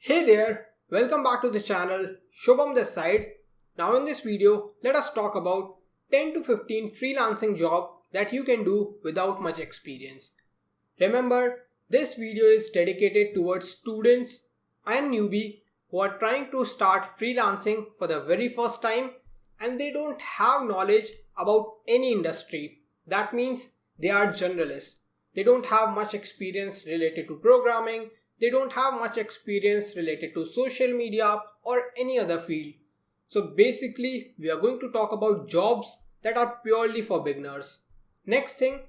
Hey there, welcome back to the channel, Shubham this side. Now in this video, let us talk about 10 to 15 freelancing job that you can do without much experience. Remember, this video is dedicated towards students and newbie who are trying to start freelancing for the very first time and they don't have knowledge about any industry. That means they are generalists. They don't have much experience related to programming. They don't have much experience related to social media or any other field. So basically, we are going to talk about jobs that are purely for beginners. Next thing,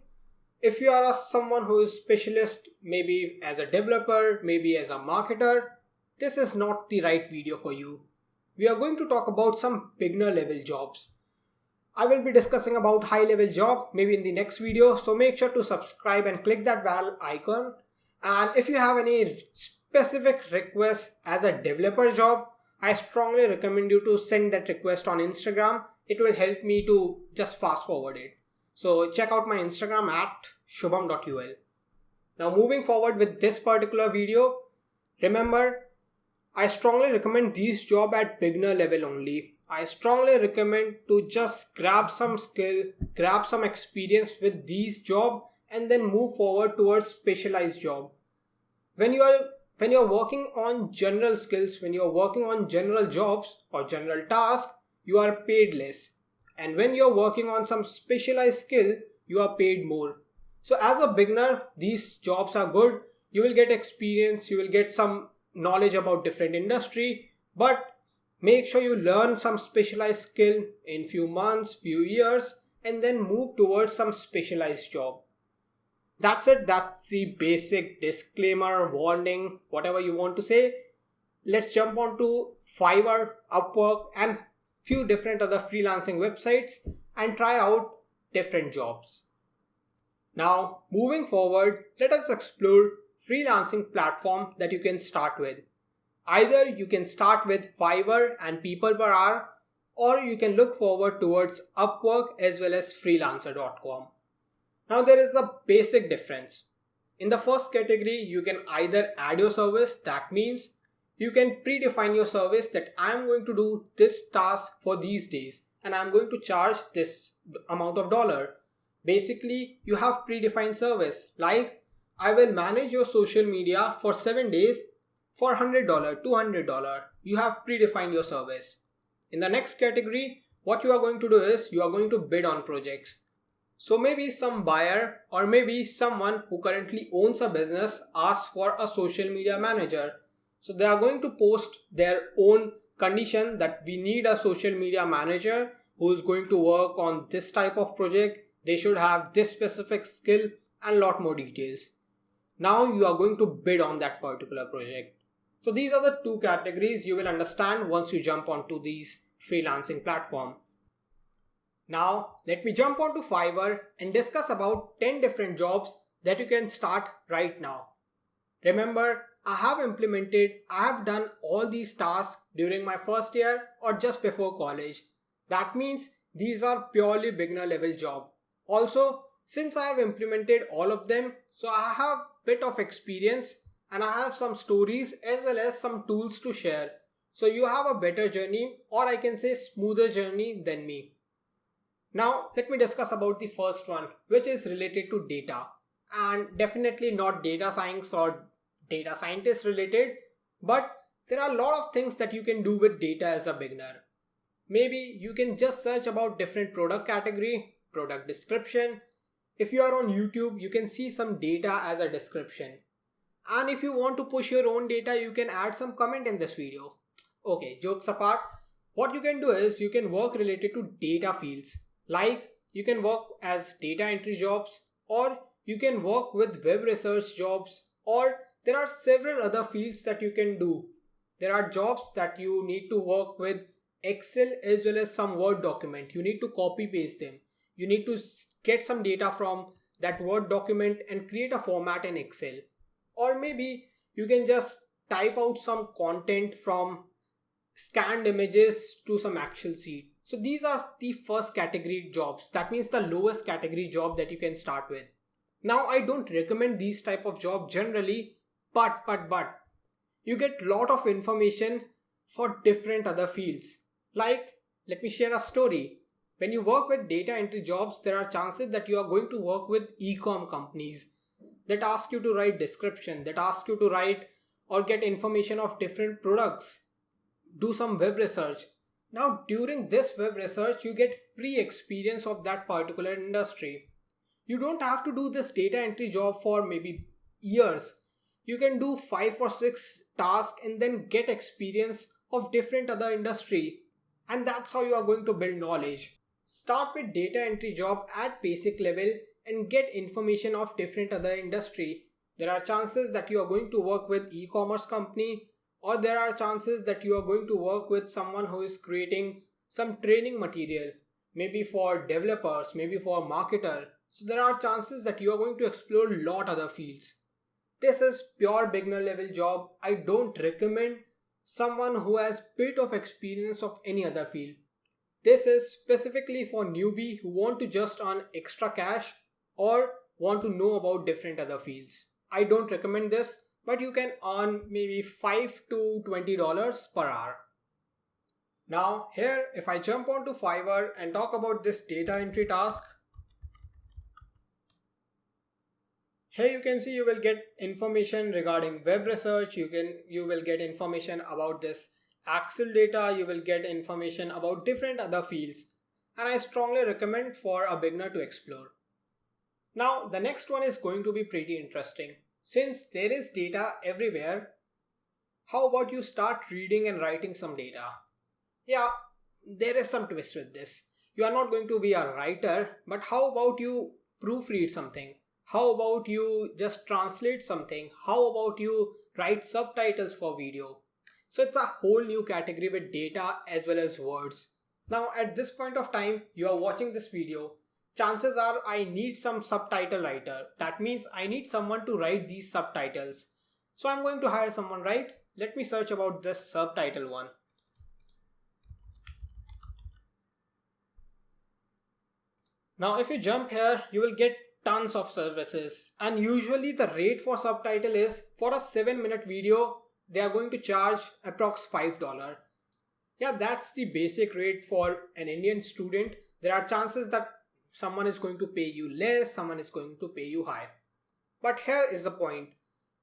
if you are someone who is specialist, maybe as a developer, maybe as a marketer, this is not the right video for you. We are going to talk about some beginner level jobs. I will be discussing about high level job maybe in the next video, so make sure to subscribe and click that bell icon. And if you have any specific request as a developer job, I strongly recommend you to send that request on Instagram. It will help me to just fast forward it. So check out my Instagram at shubham.ul. Now moving forward with this particular video, remember, I strongly recommend these jobs at beginner level only. I strongly recommend to just grab some skill, grab some experience with these jobs and then move forward towards specialized job. When you're working on general skills, when you're working on general jobs or general tasks, you are paid less. And when you're working on some specialized skill, you are paid more. So as a beginner, these jobs are good. You will get experience, you will get some knowledge about different industry, but make sure you learn some specialized skill in few months, few years, and then move towards some specialized job. That's it. That's the basic disclaimer, warning, whatever you want to say. Let's jump on to Fiverr, Upwork and few different other freelancing websites and try out different jobs. Now, moving forward, let us explore freelancing platform that you can start with. Either you can start with Fiverr and people per hour, or you can look forward towards Upwork as well as freelancer.com. Now there is a basic difference. In the first category, you can either add your service. That means you can predefine your service that I am going to do this task for these days and I am going to charge this amount of dollar. Basically, you have predefined service like I will manage your social media for 7 days for $100, $200. You have predefined your service. In the next category, what you are going to do is you are going to bid on projects. So maybe some buyer or maybe someone who currently owns a business asks for a social media manager. So they are going to post their own condition that we need a social media manager who is going to work on this type of project. They should have this specific skill and lot more details. Now you are going to bid on that particular project. So these are the two categories you will understand once you jump onto these freelancing platform. Now, let me jump onto Fiverr and discuss about 10 different jobs that you can start right now. Remember, I have done all these tasks during my first year or just before college. That means these are purely beginner level job. Also, since I have implemented all of them, so I have bit of experience and I have some stories as well as some tools to share. So you have a better journey or I can say smoother journey than me. Now let me discuss about the first one, which is related to data, and definitely not data science or data scientist related, but there are a lot of things that you can do with data as a beginner. Maybe you can just search about different product category, product description. If you are on YouTube, you can see some data as a description. And if you want to push your own data, you can add some comment in this video. Okay, jokes apart, what you can do is you can work related to data fields. Like you can work as data entry jobs or you can work with web research jobs, or there are several other fields that you can do. There are jobs that you need to work with Excel as well as some Word document. You need to copy paste them. You need to get some data from that Word document and create a format in Excel. Or maybe you can just type out some content from scanned images to some Excel sheet. So these are the first category jobs. That means the lowest category job that you can start with. Now I don't recommend these type of job generally, but you get lot of information for different other fields. Like, let me share a story. When you work with data entry jobs, there are chances that you are going to work with e-com companies that ask you to write description, that ask you to write or get information of different products, do some web research. Now, during this web research, you get free experience of that particular industry. You don't have to do this data entry job for maybe years. You can do 5 or 6 tasks and then get experience of different other industry. And that's how you are going to build knowledge. Start with data entry job at basic level and get information of different other industry. There are chances that you are going to work with e-commerce company, or there are chances that you are going to work with someone who is creating some training material, maybe for developers, maybe for marketer. So there are chances that you are going to explore a lot other fields. This is pure beginner level job. I don't recommend someone who has bit of experience of any other field. This is specifically for newbie who want to just earn extra cash or want to know about different other fields. I don't recommend this, but you can earn maybe $5 to $20 per hour. Now here, if I jump onto Fiverr and talk about this data entry task, here you can see you will get information regarding web research, you will get information about this Excel data, you will get information about different other fields, and I strongly recommend for a beginner to explore. Now the next one is going to be pretty interesting. Since there is data everywhere, how about you start reading and writing some data? Yeah, there is some twist with this. You are not going to be a writer, but how about you proofread something? How about you just translate something? How about you write subtitles for video? So it's a whole new category with data as well as words. Now at this point of time, you are watching this video. Chances are I need some subtitle writer. That means I need someone to write these subtitles. So I'm going to hire someone, right? Let me search about this subtitle one. Now if you jump here, you will get tons of services, and usually the rate for subtitle is for a 7-minute video they are going to charge approx $5. Yeah, that's the basic rate for an Indian student. There are chances that someone is going to pay you less, someone is going to pay you high. But here is the point.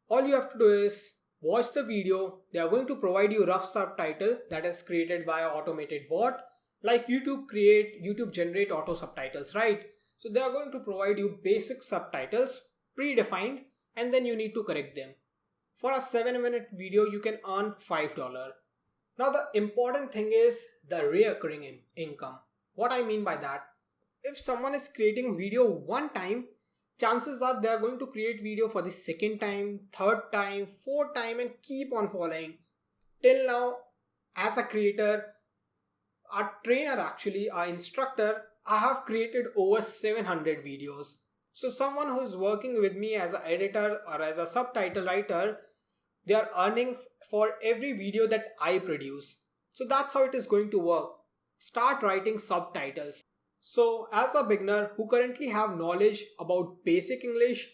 All you have to do is watch the video. They are going to provide you rough subtitle that is created by an automated bot. Like YouTube generate auto subtitles, right? So they are going to provide you basic subtitles, predefined, and then you need to correct them. For a 7-minute video, you can earn $5. Now the important thing is the recurring income. What I mean by that, if someone is creating video one time, chances are they are going to create video for the second time, third time, fourth time, and keep on following. Till now, as a creator, a trainer actually, our instructor, I have created over 700 videos. So someone who is working with me as an editor or as a subtitle writer, they are earning for every video that I produce. So that's how it is going to work. Start writing subtitles. So as a beginner who currently have knowledge about basic English,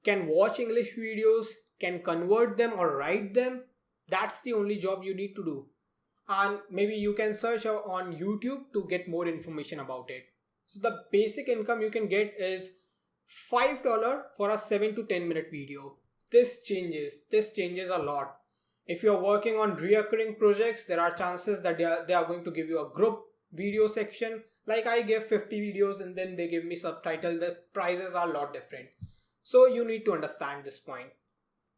can watch English videos, can convert them or write them, that's the only job you need to do. And maybe you can search on YouTube to get more information about it. So the basic income you can get is $5 for a 7 to 10 minute video. This changes a lot. If you're working on recurring projects, there are chances that they are going to give you a group video section. Like I give 50 videos and then they give me subtitle. The prices are a lot different. So you need to understand this point.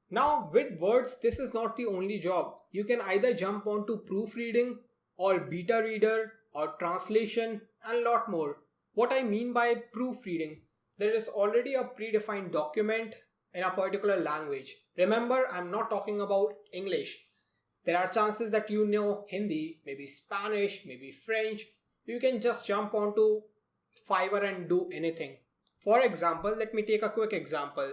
Now with words, this is not the only job. You can either jump onto proofreading or beta reader or translation and a lot more. What I mean by proofreading, there is already a predefined document in a particular language. Remember, I'm not talking about English. There are chances that you know Hindi, maybe Spanish, maybe French. You can just jump onto Fiverr and do anything. For example, let me take a quick example.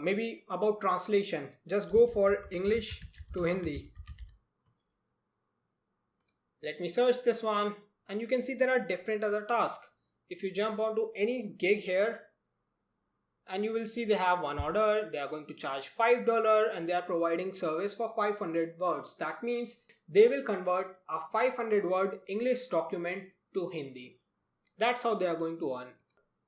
Maybe about translation. Just go for English to Hindi. Let me search this one and you can see there are different other tasks. If you jump onto any gig here, and you will see they have one order. They are going to charge $5 and they are providing service for 500 words. That means they will convert a 500 word English document to Hindi. That's how they are going to earn.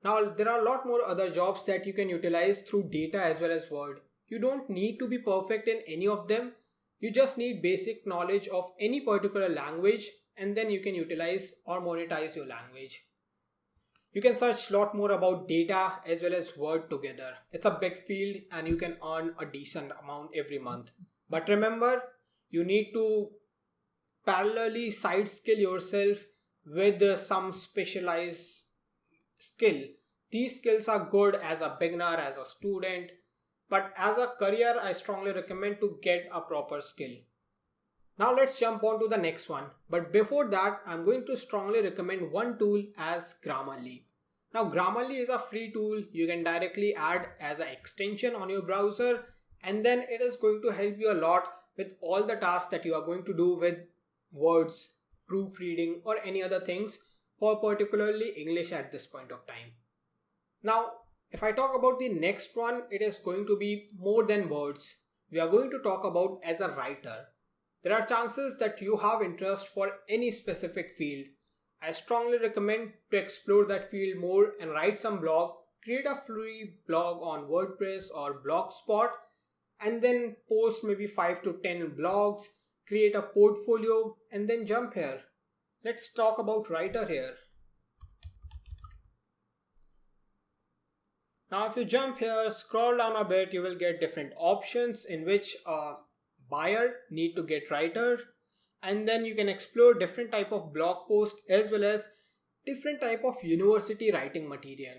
Now there are a lot more other jobs that you can utilize through data as well as Word. You don't need to be perfect in any of them. You just need basic knowledge of any particular language, and then you can utilize or monetize your language. You can search a lot more about data as well as Word together. It's a big field and you can earn a decent amount every month. But remember, you need to parallelly side skill yourself with some specialized skill. These skills are good as a beginner, as a student, but as a career I strongly recommend to get a proper skill. Now let's jump on to the next one, but before that I'm going to strongly recommend one tool as Grammarly. Now Grammarly is a free tool you can directly add as an extension on your browser, and then it is going to help you a lot with all the tasks that you are going to do with words, proofreading or any other things for particularly English at this point of time. Now, if I talk about the next one, it is going to be more than words. We are going to talk about as a writer. There are chances that you have interest for any specific field. I strongly recommend to explore that field more and write some blog. Create a free blog on WordPress or Blogspot and then post maybe 5 to 10 blogs, create a portfolio and then jump here. Let's talk about writer here. Now if you jump here, scroll down a bit, you will get different options in which a buyer need to get writers, and then you can explore different type of blog posts as well as different type of university writing material.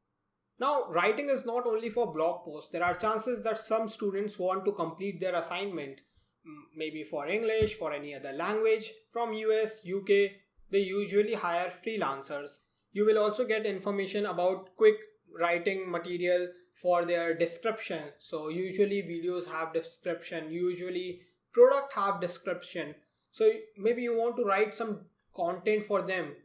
Now writing is not only for blog posts. There are chances that some students want to complete their assignment, maybe for English, for any other language, from US, UK. They usually hire freelancers. You will also get information about quick writing material for their description. So usually videos have description, usually product have description. So maybe you want to write some content for them,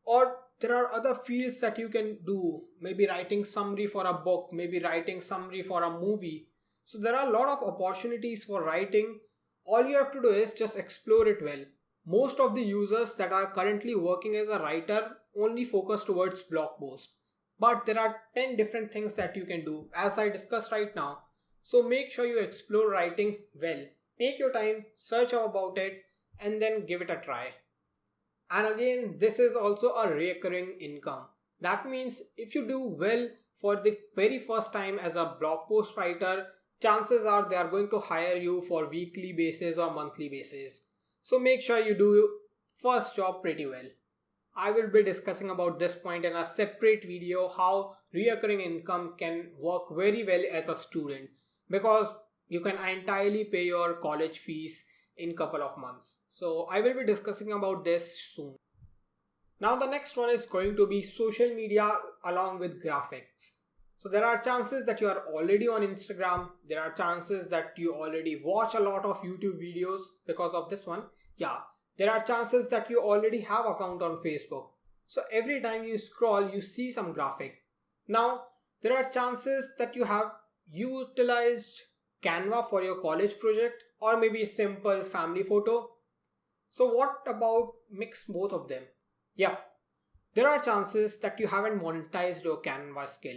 or there are other fields that you can do, maybe writing summary for a book, maybe writing summary for a movie. So there are a lot of opportunities for writing. All you have to do is just explore it well. Most of the users that are currently working as a writer only focus towards blog posts. But there are 10 different things that you can do as I discussed right now. So make sure you explore writing well. Take your time, search about it and then give it a try. And again, this is also a recurring income. That means if you do well for the very first time as a blog post writer, chances are they are going to hire you for weekly basis or monthly basis. So make sure you do your first job pretty well. I will be discussing about this point in a separate video, how recurring income can work very well as a student, because you can entirely pay your college fees in couple of months. So I will be discussing about this soon. Now the next one is going to be social media along with graphics. So there are chances that you are already on Instagram. There are chances that you already watch a lot of YouTube videos because of this one. Yeah. There are chances that you already have account on Facebook. So every time you scroll, you see some graphic. Now, there are chances that you have utilized Canva for your college project or maybe a simple family photo. So what about mix both of them? Yeah, there are chances that you haven't monetized your Canva skill.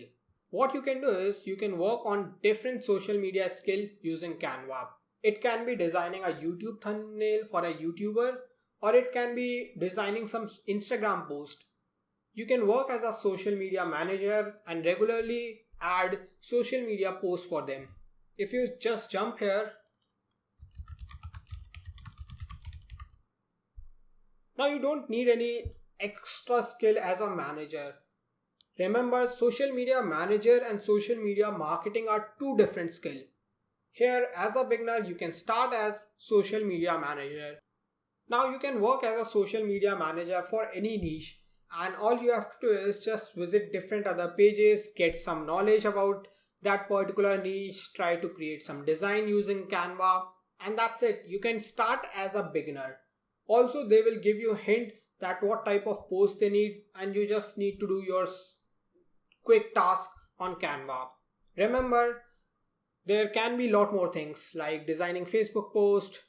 What you can do is you can work on different social media skill using Canva. It can be designing a YouTube thumbnail for a YouTuber, or it can be designing some Instagram post. You can work as a social media manager and regularly add social media posts for them. If you just jump here, now you don't need any extra skill as a manager. Remember, social media manager and social media marketing are two different skills. Here, as a beginner, you can start as social media manager. Now you can work as a social media manager for any niche, and all you have to do is just visit different other pages, get some knowledge about that particular niche, try to create some design using Canva, and that's it. You can start as a beginner. Also, they will give you a hint that what type of post they need, and you just need to do your quick task on Canva. Remember, there can be a lot more things like designing Facebook post,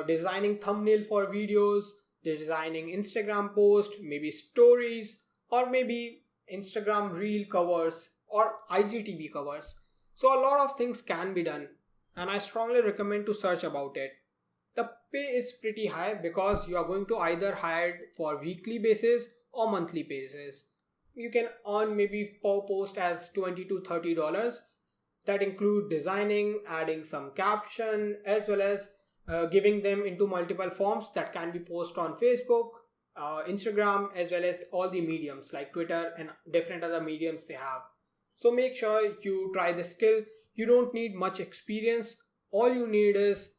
designing thumbnail for videos, designing Instagram post, maybe stories, or maybe Instagram reel covers or IGTV covers. So a lot of things can be done, and I strongly recommend to search about it. The pay is pretty high because you are going to either hire for weekly basis or monthly basis. You can earn maybe per post as $20 to $30 that include designing, adding some caption, as well as giving them into multiple forms that can be posted on Facebook, Instagram, as well as all the mediums like Twitter and different other mediums they have. So make sure you try the skill. You don't need much experience. All you need is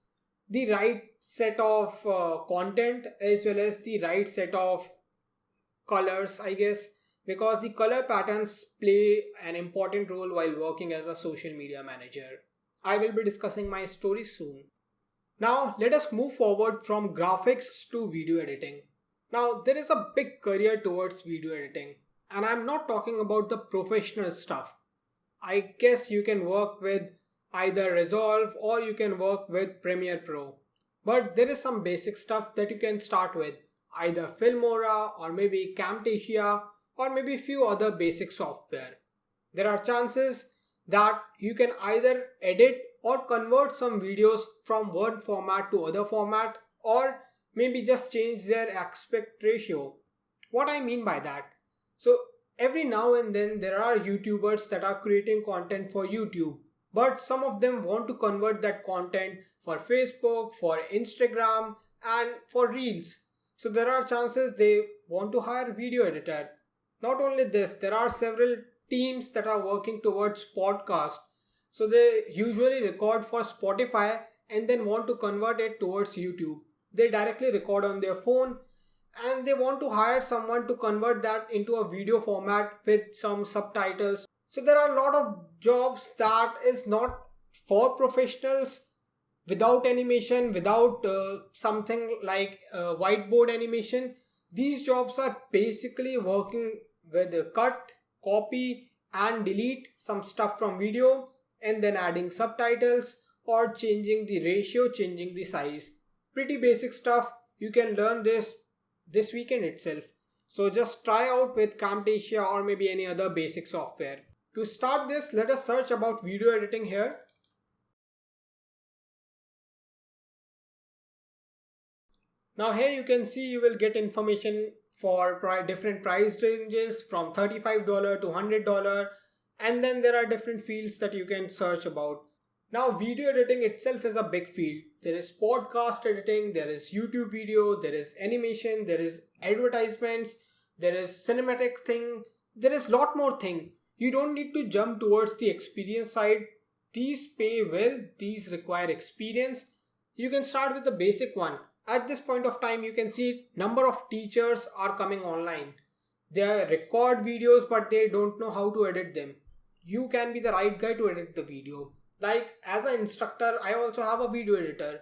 the right set of content as well as the right set of colors, I guess, because the color patterns play an important role while working as a social media manager. I will be discussing my story soon. Now, let us move forward from graphics to video editing. Now, there is a big career towards video editing, and I'm not talking about the professional stuff. I guess you can work with either Resolve or you can work with Premiere Pro. But there is some basic stuff that you can start with, either Filmora or maybe Camtasia or maybe few other basic software. There are chances that you can either edit or convert some videos from one format to other format, or maybe just change their aspect ratio. What I mean by that? So every now and then there are YouTubers that are creating content for YouTube, but some of them want to convert that content for Facebook, for Instagram, and for Reels. So there are chances they want to hire video editor. Not only this, there are several teams that are working towards podcast. So they usually record for Spotify and then want to convert it towards YouTube. They directly record on their phone and they want to hire someone to convert that into a video format with some subtitles. So there are a lot of jobs that is not for professionals, without animation, without something like whiteboard animation. These jobs are basically working with cut, copy and delete some stuff from video and then adding subtitles or changing the ratio, changing the size. Pretty basic stuff. You can learn this weekend itself. So just try out with Camtasia or maybe any other basic software. To start this, let us search about video editing here. Now here you can see you will get information for different price ranges from $35 to $100, and then there are different fields that you can search about. Now video editing itself is a big field. There is podcast editing, there is YouTube video, there is animation, there is advertisements, there is cinematic thing, there is lot more thing. You don't need to jump towards the experience side. These pay well, these require experience. You can start with the basic one. At this point of time, you can see number of teachers are coming online. They record videos but they don't know how to edit them. You can be the right guy to edit the video. Like as an instructor, I also have a video editor.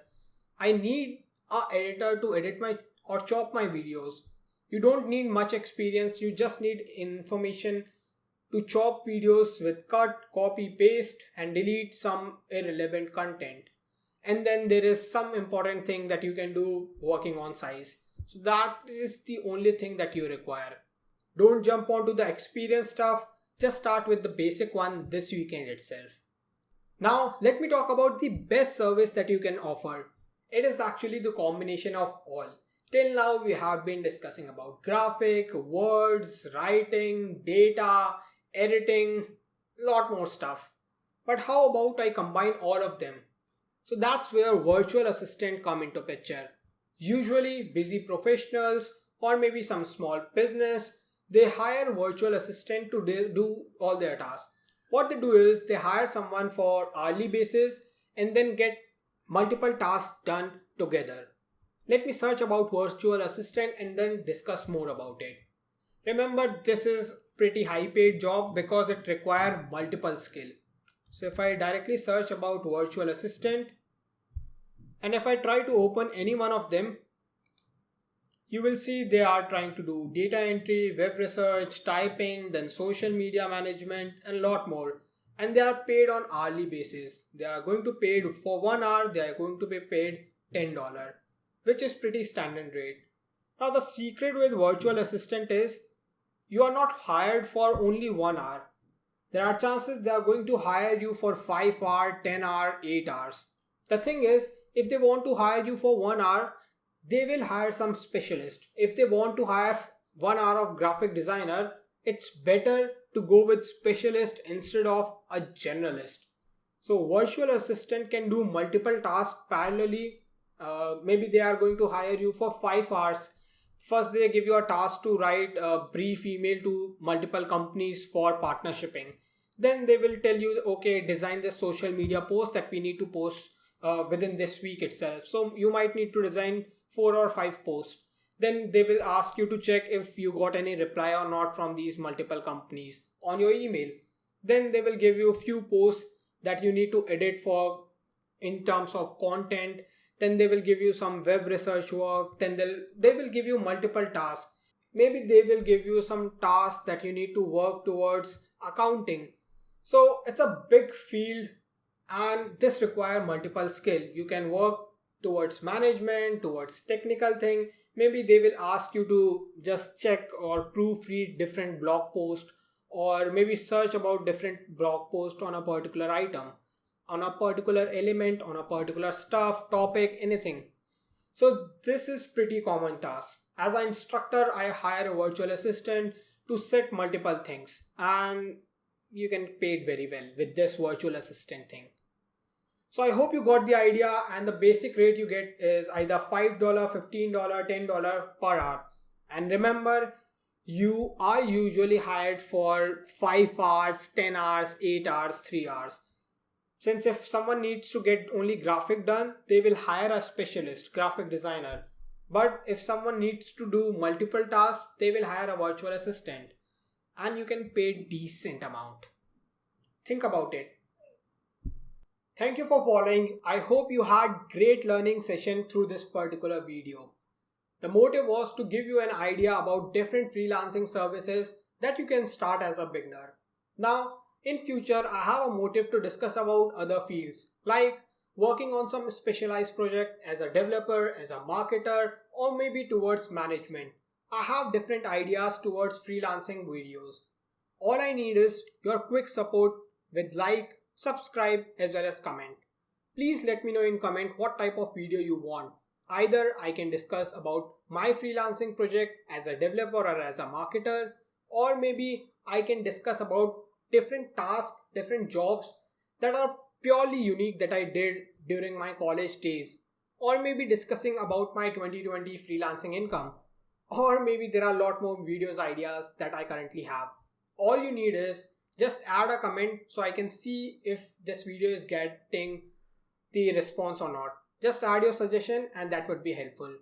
I need an editor to edit my or chop my videos. You don't need much experience. You just need information to chop videos with cut, copy, paste and delete some irrelevant content. And then there is some important thing that you can do working on size. So that is the only thing that you require. Don't jump onto the experience stuff. Just start with the basic one this weekend itself. Now let me talk about the best service that you can offer. It is actually the combination of all. Till now we have been discussing about graphic, words, writing, data, editing, lot more stuff. But how about I combine all of them? So that's where virtual assistant come into picture. Usually busy professionals or maybe some small business, they hire virtual assistant to do all their tasks. What they do is they hire someone for hourly basis and then get multiple tasks done together. Let me search about virtual assistant and then discuss more about it. Remember, this is pretty high paid job because it requires multiple skill. So if I directly search about virtual assistant and if I try to open any one of them, you will see they are trying to do data entry, web research, typing, then social media management and lot more. and they are paid on hourly basis. They are going to pay for 1 hour, they are going to be paid $10, which is pretty standard rate. Now the secret with virtual assistant is you are not hired for only 1 hour. There are chances they are going to hire you for 5 hours, 10 hours, 8 hours. The thing is, if they want to hire you for 1 hour, they will hire some specialist. If they want to hire 1 hour of graphic designer, it's better to go with specialist instead of a generalist. So virtual assistant can do multiple tasks parallelly. Maybe they are going to hire you for 5 hours. First, they give you a task to write a brief email to multiple companies for partnershiping. Then they will tell you, okay, design this social media post that we need to post within this week itself. So you might need to design 4 or 5 posts. Then they will ask you to check if you got any reply or not from these multiple companies on your email. Then they will give you a few posts that you need to edit for in terms of content. Then they will give you some web research work. Then they will give you multiple tasks. Maybe they will give you some tasks that you need to work towards accounting. So it's a big field and this requires multiple skill. You can work towards management, towards technical thing. Maybe they will ask you to just check or proofread different blog posts, or maybe search about different blog posts on a particular item, on a particular element, on a particular stuff, topic, anything. So this is pretty common task. As an instructor, I hire a virtual assistant to set multiple things, and you can pay it very well with this virtual assistant thing. So I hope you got the idea, and the basic rate you get is either $5, $15, $10 per hour. And remember, you are usually hired for 5 hours, 10 hours, 8 hours, 3 hours. Since if someone needs to get only graphic done, they will hire a specialist, graphic designer. But if someone needs to do multiple tasks, they will hire a virtual assistant. And you can pay decent amount. Think about it. Thank you for following. I hope you had great learning session through this particular video. The motive was to give you an idea about different freelancing services that you can start as a beginner. Now, in future, I have a motive to discuss about other fields like working on some specialized project as a developer, as a marketer, or maybe towards management. I have different ideas towards freelancing videos. All I need is your quick support with like, subscribe as well as comment. Please let me know in comment what type of video you want. Either I can discuss about my freelancing project as a developer or as a marketer, or maybe I can discuss about different tasks, different jobs that are purely unique that I did during my college days, or maybe discussing about my 2020 freelancing income, or maybe there are a lot more videos ideas that I currently have. All you need is just add a comment so I can see if this video is getting the response or not. Just add your suggestion and that would be helpful.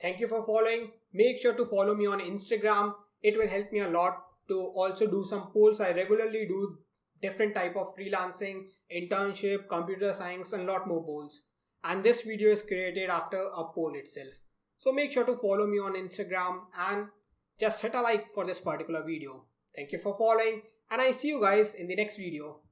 Thank you for following. Make sure to follow me on Instagram. It will help me a lot to also do some polls. I regularly do different type of freelancing, internship, computer science, and lot more polls. And this video is created after a poll itself. So make sure to follow me on Instagram and just hit a like for this particular video. Thank you for following, and I see you guys in the next video.